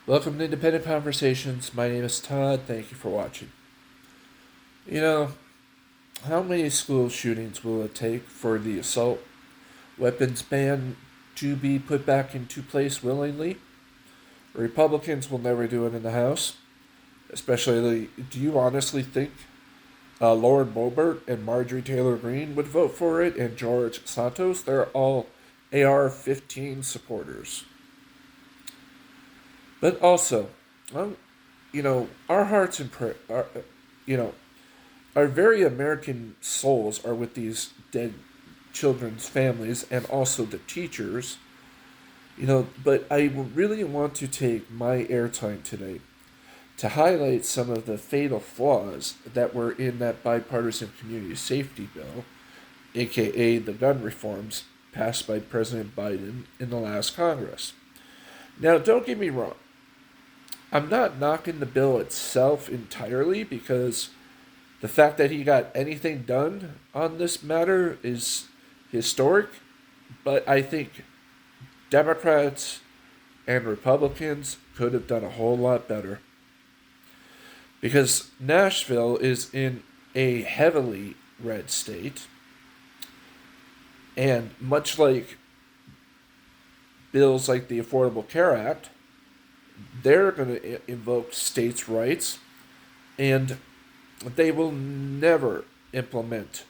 Welcome to Independent Conversations. My name is Todd. Thank you for watching. You know, how many school shootings will it take for the assault weapons ban to be put back into place willingly? Republicans will never do it in the House. Especially, do you honestly think Lord Boebert and Marjorie Taylor Greene would vote for it and George Santos? They're all AR 15 supporters. But also, um, our hearts and you know, our very American souls are with these dead children's families and also the teachers. But I really want to take my airtime today to highlight some of the fatal flaws that were in that bipartisan community safety bill, aka the gun reforms passed by President Biden in the last Congress. Now, don't get me wrong. I'm not knocking the bill itself entirely because the fact that he got anything done on this matter is historic, but I think Democrats and Republicans could have done a whole lot better. Because Nashville is in a heavily red state, and much like bills like the Affordable Care Act, they're going to invoke states' rights, and they will never implement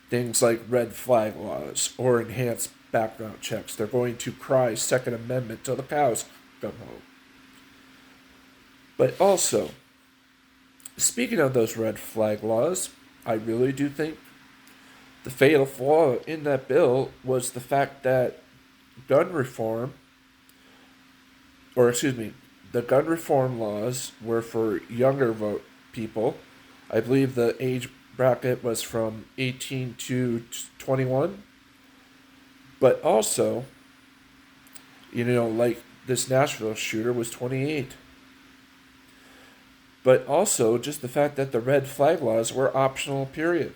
things like red flag laws or enhanced background checks. They're going to cry Second Amendment till the cows come home. But also, speaking of those red flag laws, I really do think the fatal flaw in that bill was the fact that gun reform, or excuse me, the gun reform laws were for younger vote people. I believe the age bracket was from 18 to 21. But also, like this Nashville shooter was 28. But also, just the fact that the red flag laws were optional, period.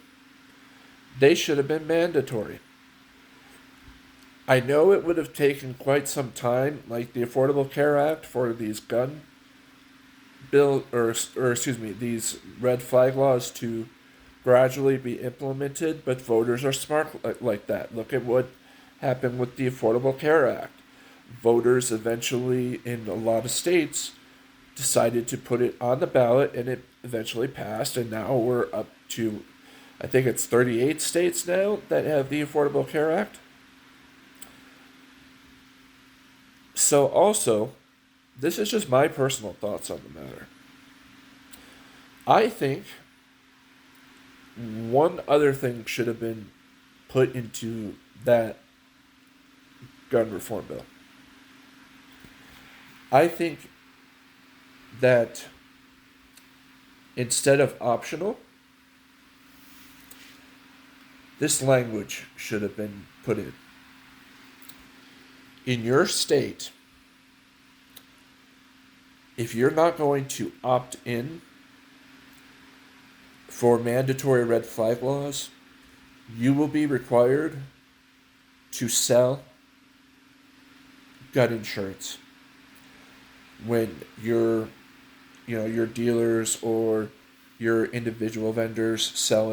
They should have been mandatory. I know it would have taken quite some time, like the Affordable Care Act, for these gun bill or excuse me, these red flag laws to gradually be implemented, but voters are smart like that. Look at what happened with the Affordable Care Act. Voters eventually, in a lot of states, decided to put it on the ballot, and it eventually passed, and now we're up to, I think it's 38 states now that have the Affordable Care Act. So, also, this is just my personal thoughts on the matter. I think one other thing should have been put into that gun reform bill. I think that instead of optional, this language should have been put in. In your state, if you're not going to opt in for mandatory red flag laws, you will be required to sell gun insurance when your dealers or your individual vendors sell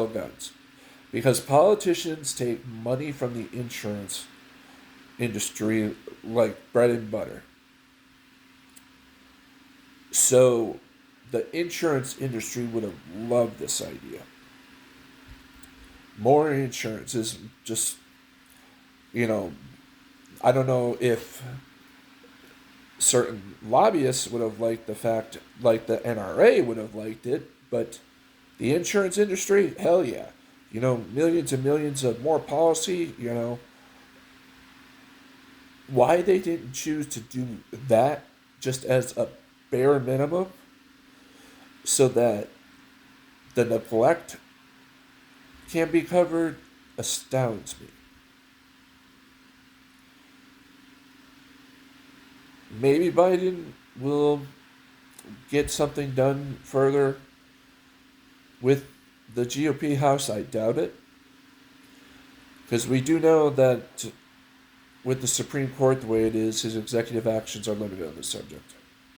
guns, because politicians take money from the insurance industry like bread and butter. So the insurance industry would have loved this idea. More insurance is just, you know, I don't know if certain lobbyists would have liked the fact, like the NRA would have liked it, but the insurance industry, hell yeah. Millions and millions of more policy, why they didn't choose to do that just as a bare minimum so that the neglect can be covered astounds me. Maybe Biden will get something done further with the GOP House. I doubt it. Because we do know that with the Supreme Court the way it is, his executive actions are limited on this subject.